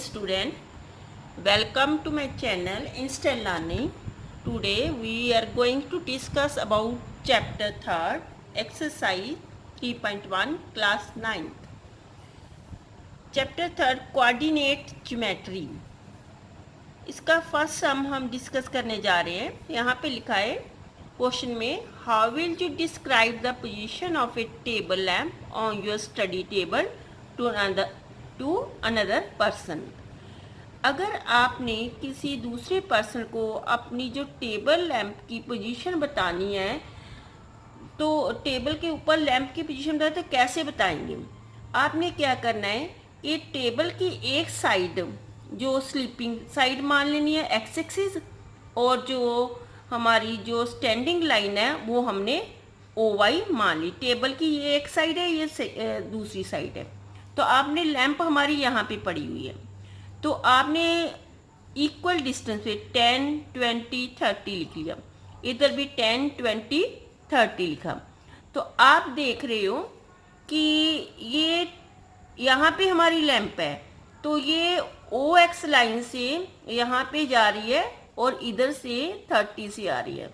student, welcome to my channel Instant Learning. Today we are going to discuss about chapter 3rd, exercise 3.1, class 9th. Chapter 3rd, coordinate geometry. इसका first सम हम discuss करने जा रहे हैं. यहाँ पे लिखा है क्वेश्चन में, how will you describe the position of a table lamp on your study table to another person. अगर आपने किसी दूसरे पर्सन को अपनी जो टेबल लैम्प की पोजीशन बतानी है, तो टेबल के ऊपर लैम्प की पोजीशन बताए तो कैसे बताएंगे. आपने क्या करना है, ये टेबल की एक साइड जो स्लीपिंग साइड मान लेनी है एक्स एक्सिस, और जो हमारी जो स्टैंडिंग लाइन है वो हमने ओ वाई मान ली. टेबल की ये एक साइड है, ये दूसरी साइड है. तो आपने लैंप हमारी यहाँ पे पड़ी हुई है, तो आपने इक्वल डिस्टेंस पे 10, 20, 30 लिख लिया. इधर भी 10, 20, 30 लिखा. तो आप देख रहे हो कि ये यहाँ पे हमारी लैंप है, तो ये ओ एक्स लाइन से यहाँ पे जा रही है और इधर से 30 से आ रही है.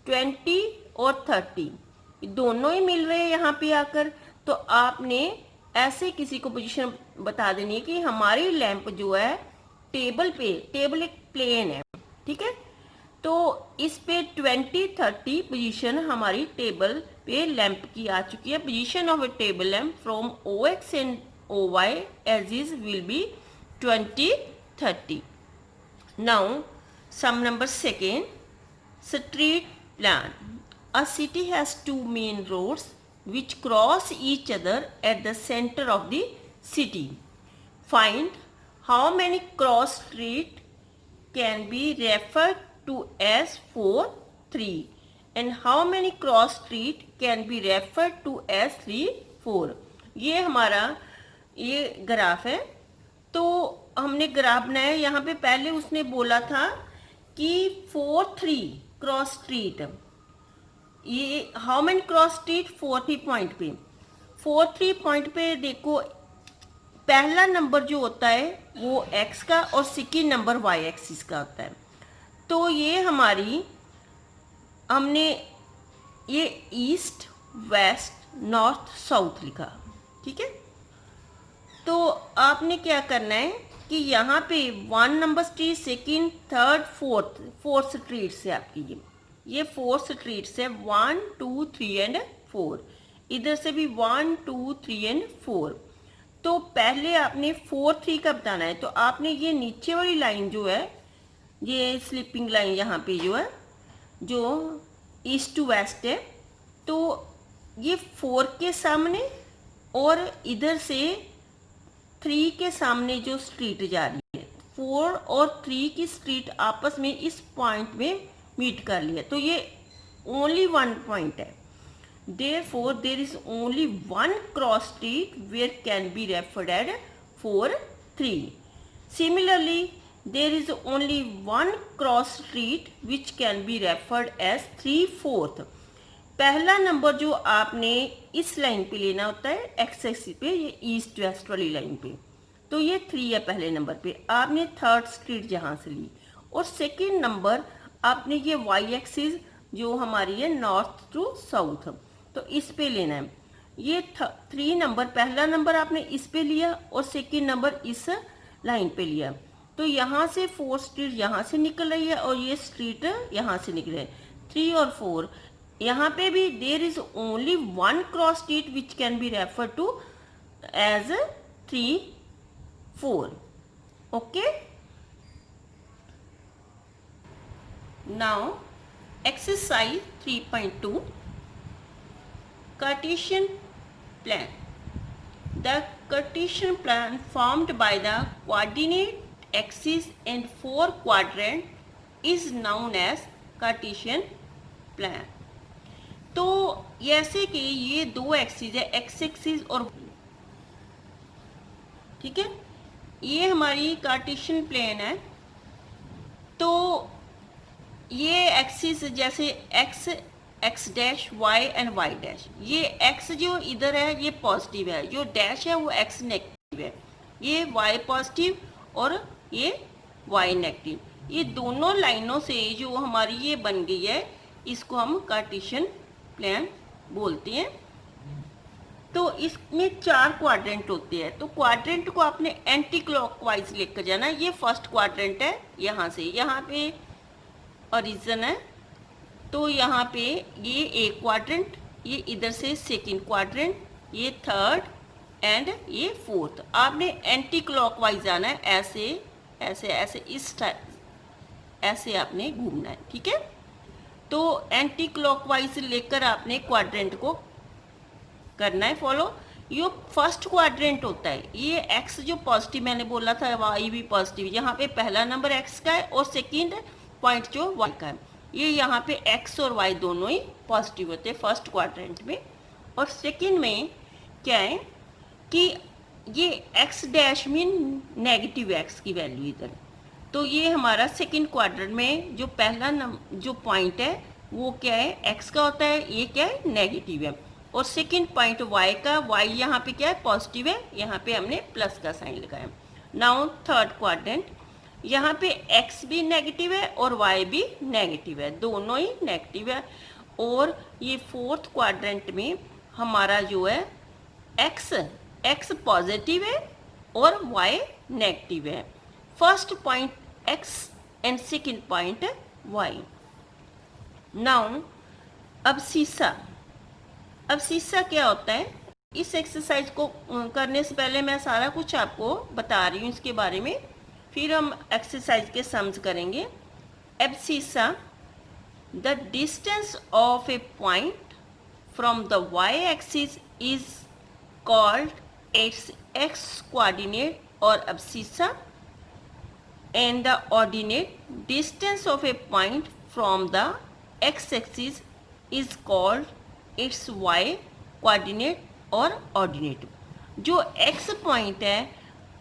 20 और 30 दोनों ही मिल रहे हैं यहाँ पे आकर. तो आपने ऐसे किसी को पोजीशन बता देनी है कि हमारी लैंप जो है टेबल पे, टेबल एक प्लेन है, ठीक है, तो इस पे 20, 30 पोजीशन हमारी टेबल पे लैंप की आ चुकी है. Position of a table lamp from O X and O Y as is will be 20, 30. Now, sum number 2, street plan. A city has two main roads which cross each other at the center of the city. Find how many cross street can be referred to as 4, 3 and how many cross street can be referred to as 3, 4. ये हमारा ये graph है. तो हमने graph बनाया. यहाँ पे पहले उसने बोला था कि 4, 3 क्रॉस स्ट्रीट, ये how many cross street 4, 3 point पे. 4, 3 पॉइंट पे देखो, पहला नंबर जो होता है वो एक्स का और सेकेंड नंबर वाई एक्सिस का होता है. तो ये हमारी, हमने ये ईस्ट, वेस्ट, नॉर्थ, साउथ लिखा, ठीक है. तो आपने क्या करना है कि यहाँ पे 1 number street, second, third, fourth street से आपकी ये 4 स्ट्रीट से 1, 2, 3 एंड 4. इधर से भी 1, 2, 3 एंड 4. तो पहले आपने 4, 3 का बताना है. तो आपने ये नीचे वाली लाइन जो है, ये स्लीपिंग लाइन यहाँ पे जो है, जो ईस्ट टू वेस्ट है, तो ये 4 के सामने और इधर से 3 के सामने जो स्ट्रीट जा रही है, 4 और 3 की स्ट्रीट आपस में इस पॉइंट में मीट कर लिया. तो ये ओनली 1 पॉइंट है. Therefore, there is only 1 cross street where can be referred as 4, 3. Similarly, there is only 1 cross street which can be referred as 3, 4. पहला नंबर जो आपने इस लाइन पे लेना होता है एक्स एक्सिस पे, ये ईस्ट वेस्ट वाली लाइन पे, तो ये 3 है पहले नंबर पे. आपने थर्ड स्ट्रीट जहाँ से ली, और सेकेंड नंबर आपने ये वाई एक्सिस जो हमारी है नॉर्थ टू साउथ, तो इस पे लेना है. ये 3 नंबर, पहला नंबर आपने इस पे लिया और सेकेंड नंबर इस लाइन पे लिया. तो यहाँ से 4 स्ट्रीट यहाँ से निकल रही है और ये स्ट्रीट यहाँ से निकल रही है, 3 और 4. यहाँ पे भी there is only 1 cross street which can be refer to as 3, 4. Okay. Now exercise 3.2, Cartesian plan. The Cartesian plan formed by the coordinate axis and 4 quadrant is known as Cartesian plan. तो ऐसे कि ये 2 axis है, x axis और, ठीक है, ये हमारी कार्टेशियन प्लेन है. तो ये एक्सिस जैसे X, X dash, Y and Y dash, ये एक्स जो इधर है ये पॉजिटिव है, जो डैश है वो एक्स नेगेटिव है, ये वाई पॉजिटिव और ये y नेगेटिव, ये दोनों लाइनों से जो हमारी ये बन गई है इसको हम कार्टेशियन प्लेन बोलते हैं। तो इसमें 4 क्वाड्रेंट होते हैं, तो क्वाड्रेंट को आपने एंटी क्लॉकवाइज लेकर जाना। ये फर्स्ट क्वाड्रेंट है, यहाँ से यहाँ पे ओरिजिन है, तो यहाँ पे ये एक क्वाड्रेंट, ये इधर से सेकंड क्वाड्रेंट, ये थर्ड एंड ये फोर्थ। आपने एंटी क्लॉकवाइज आना है, ऐसे ऐसे ऐसे इस टाइप ऐसे आपने घूमना है, ठीक है। तो एंटी क्लॉकवाइज लेकर आपने क्वाड्रेंट को करना है फॉलो। ये फर्स्ट क्वाड्रेंट होता है, ये एक्स जो पॉजिटिव मैंने बोला था वाई भी पॉजिटिव, यहाँ पे पहला नंबर एक्स का है और सेकंड पॉइंट जो वाई का है, ये यहाँ पे एक्स और वाई दोनों ही पॉजिटिव होते हैं फर्स्ट क्वाड्रेंट में। और सेकंड में क्या है कि ये x dash mean negative x की वैल्यू इधर, तो ये हमारा सेकंड क्वाड्रेंट में जो पहला जो पॉइंट है वो क्या है एक्स का होता है, ये क्या है नेगेटिव है। और सेकंड पॉइंट वाई का, वाई यहाँ पे क्या है पॉजिटिव है, यहाँ पे हमने प्लस का साइन लगाया। नाउ थर्ड क्वाड्रेंट, यहाँ पे एक्स भी नेगेटिव है और वाई भी नेगेटिव है, दोनों ही नेगेटिव है। और ये फोर्थ क्वाड्रेंट में हमारा जो है एक्स पॉजिटिव है और वाई नेगेटिव है। First point X and second point Y. Now abscissa क्या होता है, इस एक्सरसाइज को करने से पहले मैं सारा कुछ आपको बता रही हूँ इसके बारे में, फिर हम एक्सरसाइज के सम्स करेंगे। Abscissa, the distance of a point from the Y axis is called its X coordinate और abscissa, and the ordinate distance of a point from the x-axis is called its y coordinate और ordinate। जो x point है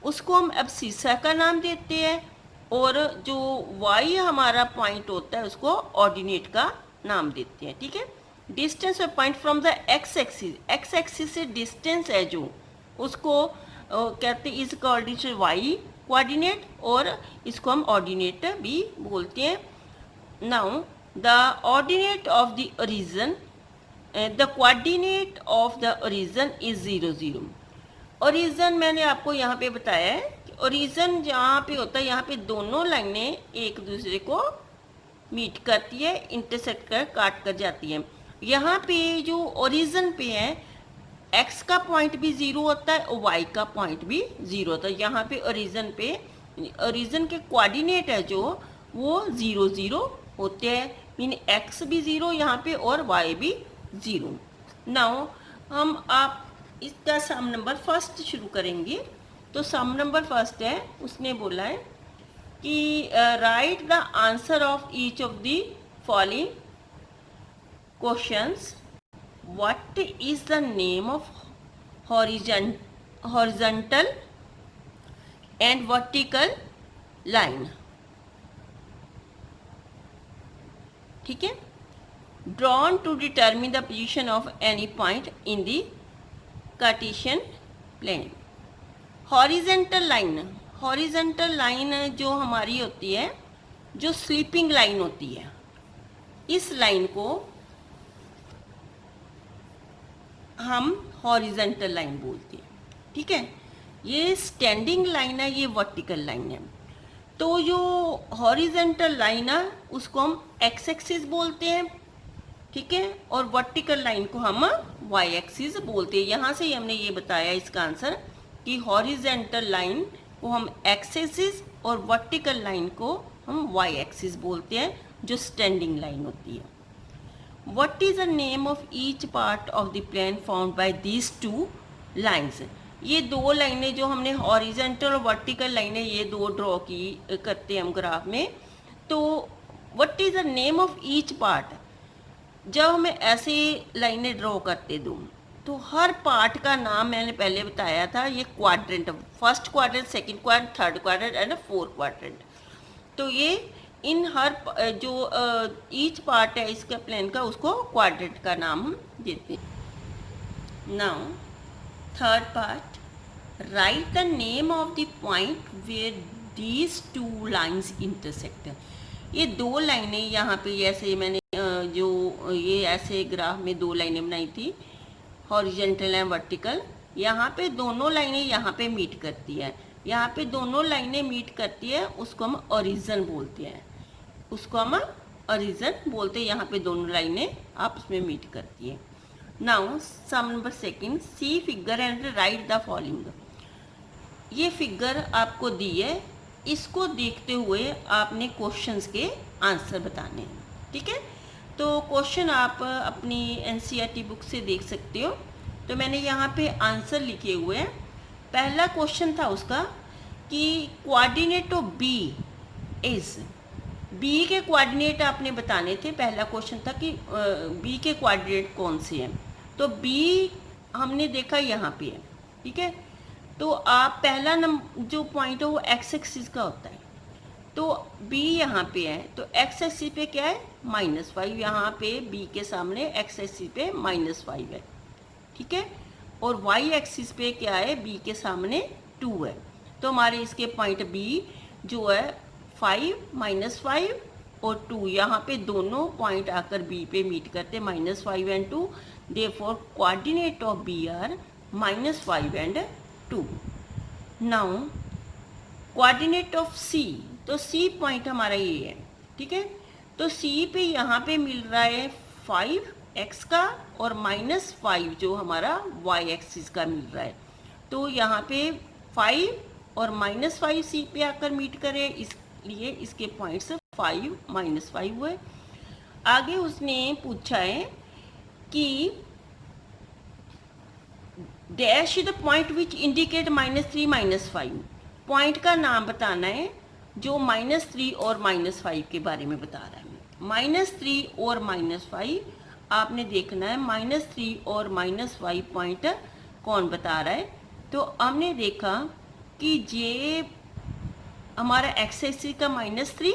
उसको हम abscissa का नाम देते हैं और जो y हमारा पॉइंट होता है उसको ऑर्डिनेट का नाम देते हैं, ठीक है। Distance of point from the x axis से डिस्टेंस है जो उसको कहते हैं is called it's y coordinate और इसको हम ऑर्डिनेट भी बोलते हैं। Now the ordinate of the origin, the coordinate of the origin is 0 0। Origin मैंने आपको यहाँ पे बताया है कि ओरिजिन जहाँ पे होता है यहाँ पे दोनों लाइनें एक दूसरे को मीट करती है, इंटरसेक्ट कर काट कर जाती है। यहाँ पे जो ओरिजिन पे है एक्स का पॉइंट भी 0 होता है और वाई का पॉइंट भी 0 होता है। यहाँ पे ओरिजिन के कोऑर्डिनेट है जो वो 0 0 होते हैं, मीन एक्स भी 0 यहाँ पे और वाई भी 0। नाउ हम आप इसका सम नंबर फर्स्ट शुरू करेंगे। तो सम नंबर फर्स्ट है, उसने बोला है कि right the answer of each of the following questions. What is the name of horizontal and vertical line? ठीक है। Drawn to determine the position of any point in the Cartesian plane. Horizontal line जो हमारी होती है, जो sleeping line होती है, इस लाइन को हम हॉरिजेंटल लाइन बोलते हैं, ठीक है। ये स्टैंडिंग लाइन है, ये वर्टिकल लाइन है। तो जो हॉरिजेंटल लाइन है उसको हम एक्स एक्सिस बोलते हैं, ठीक है, और वर्टिकल लाइन को हम वाई एक्सिस बोलते हैं। यहाँ से ही हमने ये बताया इसका आंसर कि हॉरिजेंटल लाइन को हम एक्स एक्सिस और वर्टिकल लाइन को हम वाई एक्सिस बोलते हैं, जो स्टैंडिंग लाइन होती है। What is the name of each part of the plane formed by these two lines? ये दो लाइनें जो हमने हॉरिजेंटल और वर्टिकल लाइनें ये दो ड्रॉ की करते हैं हम ग्राफ में, तो what is the name of each part? जब हमें ऐसे लाइनें ड्रॉ करते दो तो हर पार्ट का नाम मैंने पहले बताया था, ये quadrant, first quadrant, second quadrant, third quadrant and fourth quadrant. तो ये इन हर जो ईच पार्ट है इसका प्लेन का उसको क्वाड्रेंट का नाम हम देते हैं। Now third part, write the name of the point where these two lines intersect. ये दो लाइनें यहाँ पे, जैसे मैंने जो ये ऐसे ग्राफ में दो लाइनें बनाई थी, हॉरिजेंटल एंड वर्टिकल, यहाँ पे दोनों लाइनें यहाँ पे मीट करती है, यहाँ पे दोनों लाइनें मीट करती है, उसको हम ओरिजिन बोलते हैं, उसको हम ओरिजिन बोलते हैं। यहाँ पे दोनों लाइनें आपस में मीट करती है। Now sum number second, see figure and write the following. ये फिगर आपको दी है, इसको देखते हुए आपने क्वेश्चंस के आंसर बताने हैं, ठीक है। तो क्वेश्चन आप अपनी एनसीईआरटी बुक से देख सकते हो। तो मैंने यहाँ पे आंसर लिखे हुए हैं। पहला क्वेश्चन था उसका कि coordinate of B is, B के कोऑर्डिनेट आपने बताने थे। पहला क्वेश्चन था कि बी के कोऑर्डिनेट कौन से हैं। तो बी हमने देखा यहाँ पे है, ठीक है। तो आप पहला नंबर जो पॉइंट है वो एक्स एक्सिस का होता है, तो बी यहाँ पे है, तो एक्स एक्सिस पे क्या है -5, यहाँ पे बी के सामने एक्स एक्सिस पे -5 है, ठीक है। और वाई एक्सिस पे क्या है, बी के सामने 2 है। तो हमारे इसके पॉइंट बी जो है 5 -5 और 2, यहाँ पे दोनों पॉइंट आकर बी पे मीट करते -5 and 2, therefore coordinate of B are -5 and 2। Now coordinate of C, तो सी पॉइंट हमारा ये है, ठीक है। तो सी पे यहाँ पे मिल रहा है 5x का और -5 जो हमारा y एक्सिस का मिल रहा है। तो यहाँ पे 5 और -5 सी पे आकर मीट करे, इसलिए इसके पॉइंट्स 5 -5 हुए। आगे उसने पूछा है कि dash the point which indicate -3 -5, point का नाम बताना है जो -3 और -5 के बारे में बता रहा है। -3 और -5 आपने देखना है, -3 और -5 पॉइंट कौन बता रहा है। तो हमने देखा कि ये हमारा एक्स एक्सिस का -3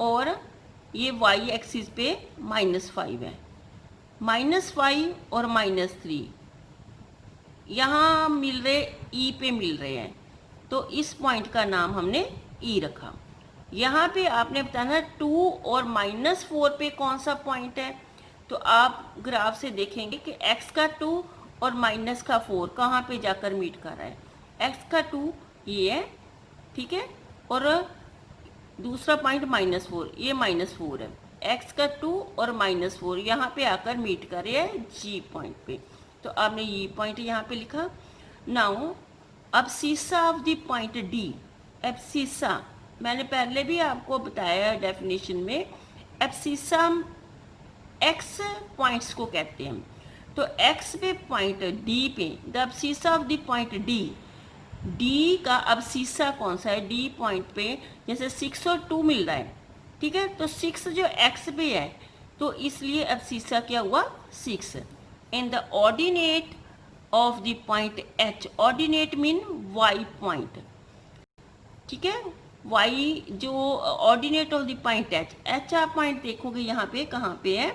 और ये वाई एक्सिस पे -5 है। -5 और -3 यहाँ मिल रहे, ई पे मिल रहे हैं, तो इस पॉइंट का नाम हमने ई रखा। यहाँ पे आपने बताना 2 और -4 पे कौन सा पॉइंट है। तो आप ग्राफ से देखेंगे कि x का 2 और -4 कहाँ पे जाकर मीट कर रहा है। x का 2 ये है, ठीक है, और दूसरा पॉइंट -4, ये -4 है। x का 2 और -4 यहाँ पे आकर मीट कर रहे हैं जी पॉइंट पे, तो आपने ये पॉइंट यहाँ पे लिखा। Now abscissa of the point D, abscissa मैंने पहले भी आपको बताया डेफिनेशन में, एब्सिसा एक्स पॉइंट्स को कहते हैं। तो एक्स पे पॉइंट डी पे, the abscissa of the point D, D का एब्सिसा कौन सा है, डी पॉइंट पे जैसे 6 और 2 मिल रहा है, ठीक है। तो 6 जो एक्स पे है, तो इसलिए एब्सिसा क्या हुआ 6। In the ordinate of the point H, ordinate mean Y point, ठीक है। वाई जो ordinate of the point H, H आप पॉइंट देखोगे यहाँ पे कहाँ पे है,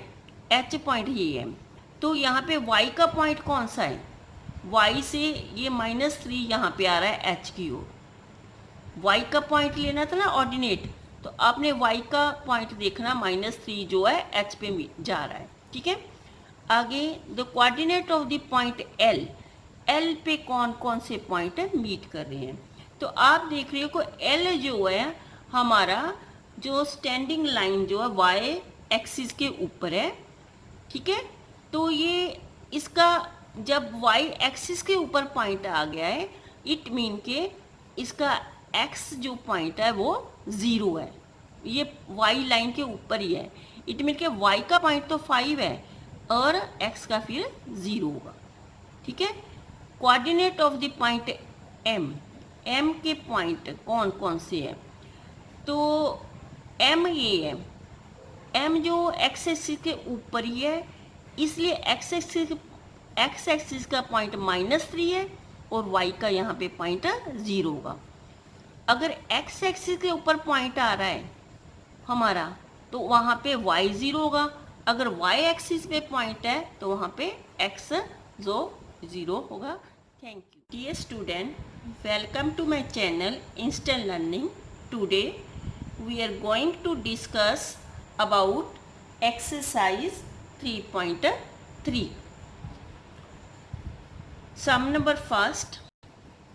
एच पॉइंट ये है। तो यहाँ पे वाई का पॉइंट कौन सा है, वाई से ये -3 यहाँ पे आ रहा है एच की ओर, वाई का पॉइंट लेना था ना ऑर्डिनेट, तो आपने वाई का पॉइंट देखना -3 जो है एच पे जा रहा है, ठीक है। आगे the coordinate of the point L, L पे कौन कौन से पॉइंट मीट कर रहे हैं। तो आप देख रहे हो को एल जो है हमारा जो स्टैंडिंग लाइन जो है वाई एक्सिस के ऊपर है, ठीक है। तो ये इसका जब वाई एक्सिस के ऊपर पॉइंट आ गया है, इट मीन के इसका एक्स जो पॉइंट है वो 0 है, ये वाई लाइन के ऊपर ही है। इट मीन के वाई का पॉइंट तो 5 है और एक्स का फिर 0 होगा, ठीक है। Coordinate of the point M, M के पॉइंट कौन कौन से हैं। तो एम ये है, एम जो एक्स एक्सिस के ऊपर ही है, इसलिए एक्स एक्सिस का पॉइंट -3 है और वाई का यहाँ पे पॉइंट 0 होगा। अगर एक्स एक्सिस के ऊपर पॉइंट आ रहा है हमारा, तो वहाँ पे वाई 0 होगा। अगर वाई एक्सिस पे पॉइंट है तो वहाँ पे एक्स जो 0 होगा। Thank you dear student. welcome to my channel Instant Learning. Today we are going to discuss about exercise 3.3. Sum number first,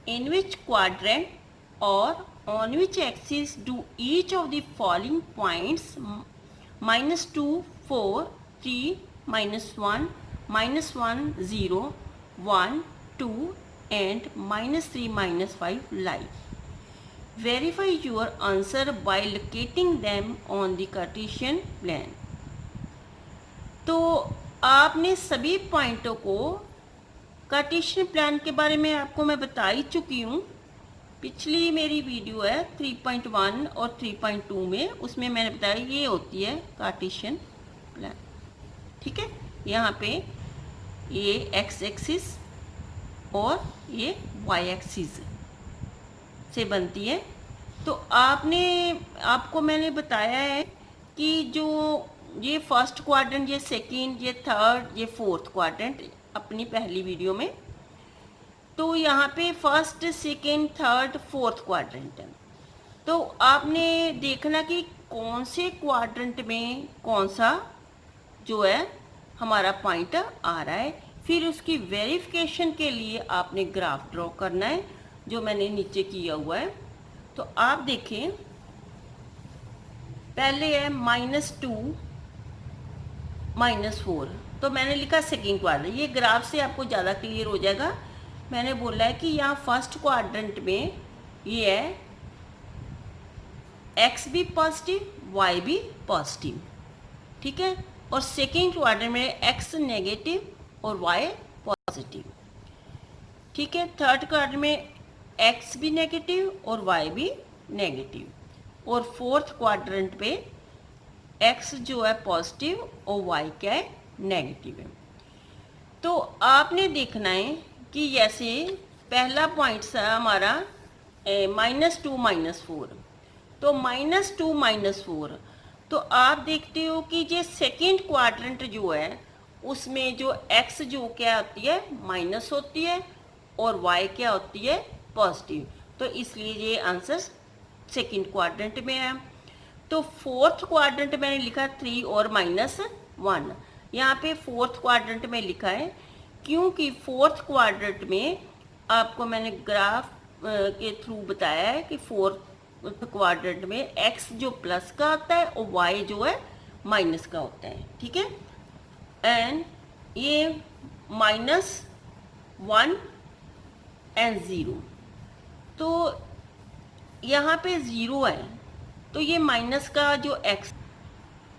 in which quadrant or on which axis do each of the following points -2, 4, 3, -1, -1, 0, 1, 2 and -3, -5 lie? Verify your answer by locating them on the Cartesian plan. तो आपने सभी पॉइंटों को Cartesian plan के बारे में आपको मैं बता ही चुकी हूँ। पिछली मेरी वीडियो है 3.1 और 3.2 में, उसमें मैंने बताया ये होती है कार्टेशियन प्लान। ठीक है, यहाँ पे ये एक्स एक्सिस और ये वाई एक्सिस से बनती है। तो आपको मैंने बताया है कि जो ये फर्स्ट क्वाड्रेंट, ये सेकंड, ये थर्ड, ये फोर्थ क्वाड्रेंट अपनी पहली वीडियो में, तो यहाँ पे first, second, third, fourth quadrant है। तो आपने देखना कि कौन से क्वाड्रेंट में कौन सा जो है हमारा पॉइंट आ रहा है। फिर उसकी वेरिफिकेशन के लिए आपने ग्राफ ड्रॉ करना है, जो मैंने नीचे किया हुआ है। तो आप देखें, पहले है -2, -4, तो मैंने लिखा सेकेंड क्वाड्रेंट। ये ग्राफ से आपको ज़्यादा क्लियर हो जाएगा। मैंने बोला है कि यहाँ फर्स्ट क्वाड्रेंट में ये है एक्स भी पॉजिटिव, वाई भी पॉजिटिव, ठीक है। और सेकेंड क्वाड्रेंट में एक्स नेगेटिव और वाई पॉजिटिव, ठीक है। थर्ड क्वाड्रेंट में एक्स भी नेगेटिव और वाई भी नेगेटिव। और फोर्थ क्वाड्रेंट पे एक्स जो है पॉजिटिव और वाई क्या है, नेगेटिव है। तो आपने देखना है कि जैसे पहला पॉइंट था हमारा -2, -4, तो -2, -4, तो आप देखते हो कि ये सेकेंड क्वाड्रेंट जो है उसमें जो x जो क्या होती है, माइनस होती है, और y क्या होती है, पॉजिटिव। तो इसलिए ये आंसर सेकेंड क्वाड्रेंट में है। तो फोर्थ क्वाड्रेंट मैंने लिखा 3 और -1। यहाँ पे फोर्थ क्वाड्रेंट में लिखा है क्योंकि फोर्थ क्वाड्रेंट में आपको मैंने ग्राफ के थ्रू बताया है कि फोर्थ क्वाड्रेंट में x जो प्लस का होता है और y जो है माइनस का होता है, ठीक है। एंड ये -1 एंड 0, तो यहाँ पे 0 है, तो ये माइनस का जो x,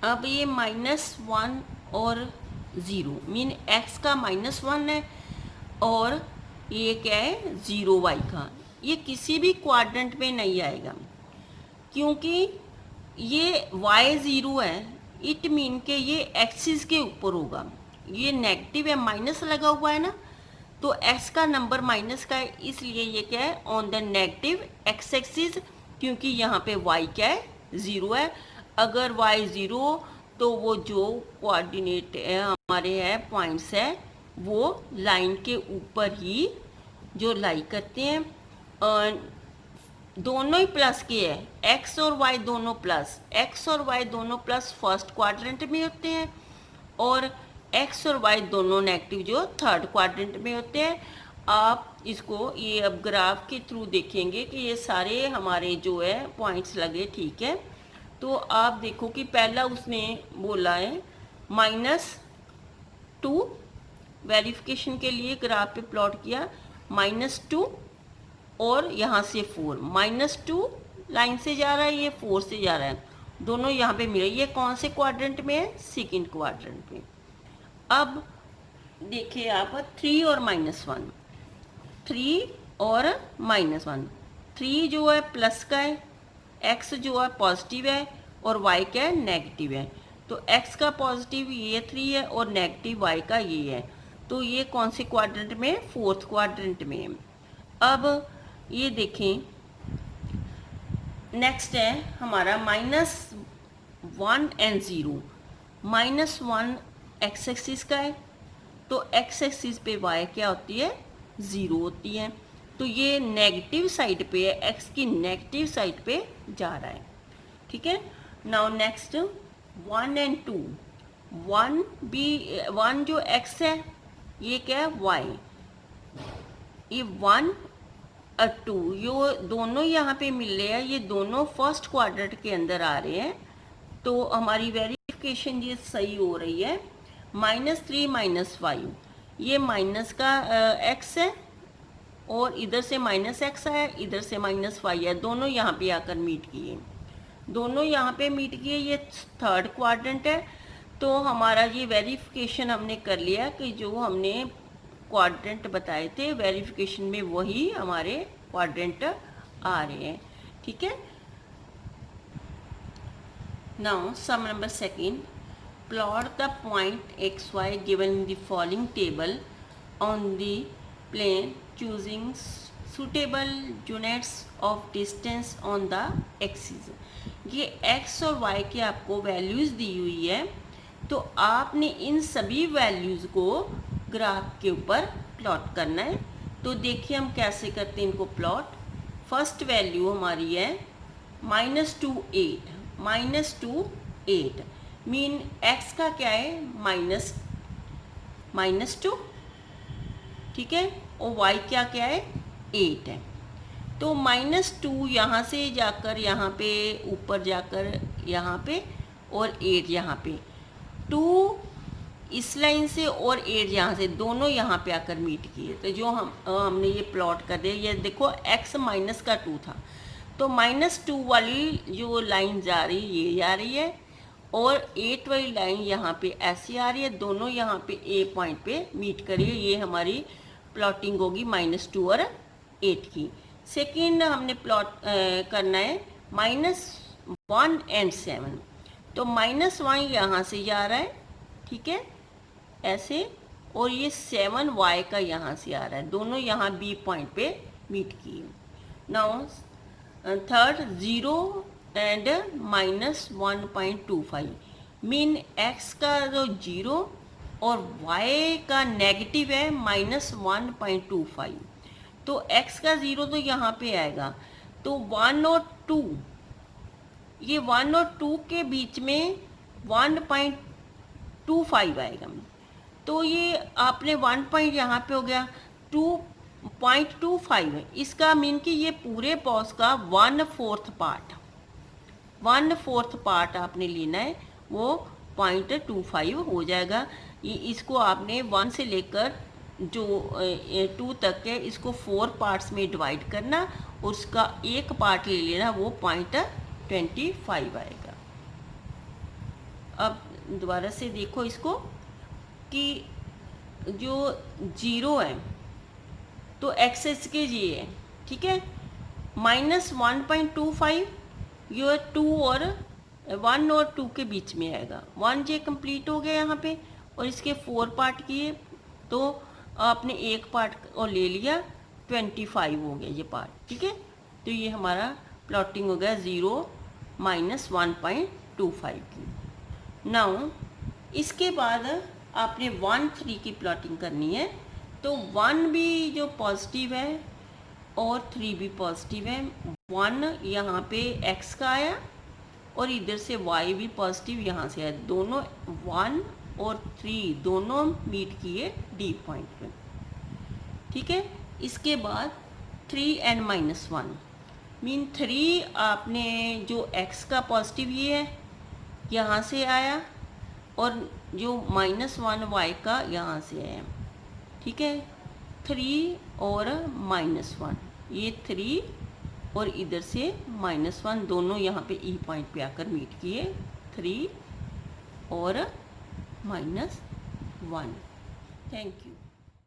अब ये -1 और 0 मीन x का -1 है और ये क्या है, 0 y का। ये किसी भी क्वाड्रेंट में नहीं आएगा क्योंकि ये y 0 है, इट मीन के ये एक्सिस के ऊपर होगा। ये नेगेटिव है, माइनस लगा हुआ है ना, तो x का नंबर माइनस का है, इसलिए ये क्या है, on the negative x axis, क्योंकि यहाँ पे y क्या है, 0 है। अगर y 0 तो वो जो कोऑर्डिनेट है हमारे है, पॉइंट्स है, वो लाइन के ऊपर ही जो लाई करते हैं। दोनों ही प्लस के है, x और y दोनों प्लस, x और y दोनों प्लस फर्स्ट क्वाड्रेंट में होते हैं, और x और y दोनों नेगेटिव जो थर्ड क्वाड्रेंट में होते हैं। आप इसको ये अब ग्राफ के थ्रू देखेंगे कि ये सारे हमारे जो है पॉइंट्स लगे, ठीक है। तो आप देखो कि पहला उसने बोला है -2, वेरिफिकेशन के लिए ग्राफ पे प्लॉट किया, -2 और यहाँ से 4, -2 लाइन से जा रहा है, ये 4 से जा रहा है, दोनों यहाँ पे मिले। ये कौन से क्वाड्रेंट में है, सेकेंड क्वाड्रेंट में। अब देखिए आप 3 और -1, 3 और -1, 3 जो है प्लस का है, x जो है पॉजिटिव है और y क्या है, नेगेटिव है। तो x का पॉजिटिव ये 3 है और नेगेटिव y का ये है। तो ये कौन से क्वाड्रेंट में है, फोर्थ क्वाड्रेंट में है। अब ये देखें, नेक्स्ट है हमारा -1 एंड 0। -1 एक्स एक्सिस का है, तो एक्स एक्सिस पे y क्या होती है, 0 होती है। तो ये नेगेटिव साइड पे है, एक्स की नेगेटिव साइड पे जा रहा है। ठीक है, नाउ नेक्स्ट 1 एंड 2। 1 जो एक्स है ये क्या है वाई, ये 1 और 2 ये दोनों यहाँ पे मिल रहे हैं, ये दोनों फर्स्ट क्वाड्रेंट के अंदर आ रहे हैं, तो हमारी वेरिफिकेशन ये सही हो रही है। -3 -5 ये माइनस का एक्स है और इधर से -x है, इधर से -5 है, दोनों यहाँ पे आकर मीट किए, दोनों यहाँ पे मीट किए, ये थर्ड क्वाड्रेंट है। तो हमारा ये वेरिफिकेशन हमने कर लिया कि जो हमने क्वाड्रेंट बताए थे वेरिफिकेशन में वही हमारे क्वाड्रेंट आ रहे हैं। ठीक है, now sum number second, plot the point XY given in the following table on the plane choosing suitable units of distance on the axis। ये x और y के आपको वैल्यूज़ दी हुई है, तो आपने इन सभी वैल्यूज़ को ग्राफ के ऊपर प्लॉट करना है। तो देखिए हम कैसे करते हैं इनको प्लॉट। फर्स्ट वैल्यू हमारी है -2 8 मीन x का क्या है -2, ठीक है, और y क्या है 8 है। तो -2 यहाँ से जाकर यहाँ पे ऊपर जाकर यहाँ पे और 8 यहाँ पे, 2 इस लाइन से और 8 यहाँ से, दोनों यहाँ पे आकर मीट किए। तो जो हमने ये प्लॉट कर दिया, ये देखो x -2 था, तो -2 वाली जो लाइन जा रही है ये जा रही है और 8 वाली लाइन यहाँ पे ऐसी आ रही है, दोनों यहाँ पे A पॉइंट पे मीट करिए। ये हमारी प्लॉटिंग होगी -2 और 8 की। सेकेंड हमने प्लॉट करना है -1 एंड 7। तो -1 यहाँ से जा रहा है, ठीक है, ऐसे, और ये 7 y का यहाँ से आ रहा है, दोनों यहाँ B पॉइंट पे मीट किए। Now third 0 and -1.25 mean x का जो 0 और y का नेगेटिव है -1.25। तो x का 0 तो यहाँ पे आएगा, तो 1 और 2, ये 1 और 2 के बीच में 1.25 आएगा। तो ये आपने 1 पॉइंट यहाँ पे हो गया, 2.25 है, इसका मीन कि ये पूरे पॉज का 1/4 पार्ट आपने लेना है, वो 0.25 हो जाएगा। ये इसको आपने 1 से लेकर जो 2 तक है इसको 4 पार्ट्स में डिवाइड करना, और उसका एक पार्ट ले लेना, वो 0.25 आएगा। अब दोबारा से देखो इसको कि जो 0 है तो एक्सेस के ये है, ठीक है, -1.25 ये 2 और 1 और 2 के बीच में आएगा। 1 जे कंप्लीट हो गया यहाँ पे, और इसके 4 पार्ट किए तो आपने एक पार्ट और ले लिया, 25 हो गया ये पार्ट, ठीक है। तो ये हमारा प्लॉटिंग हो गया 0 -1.25 की। नाउ इसके बाद आपने 1 3 की प्लॉटिंग करनी है। तो 1 भी जो पॉजिटिव है और 3 भी पॉजिटिव है। 1 यहाँ पे x का आया और इधर से y भी पॉजिटिव यहाँ से आया, दोनों 1 और 3 दोनों मीट किए D पॉइंट पे, ठीक है। इसके बाद 3 एंड -1 मीन 3 आपने जो x का पॉजिटिव ये है यहाँ से आया, और जो -1 y का यहाँ से आया, ठीक है। 3 और -1, ये 3 और इधर से -1 दोनों यहाँ पे E पॉइंट पे आकर मीट किए, 3 और -1। Thank you.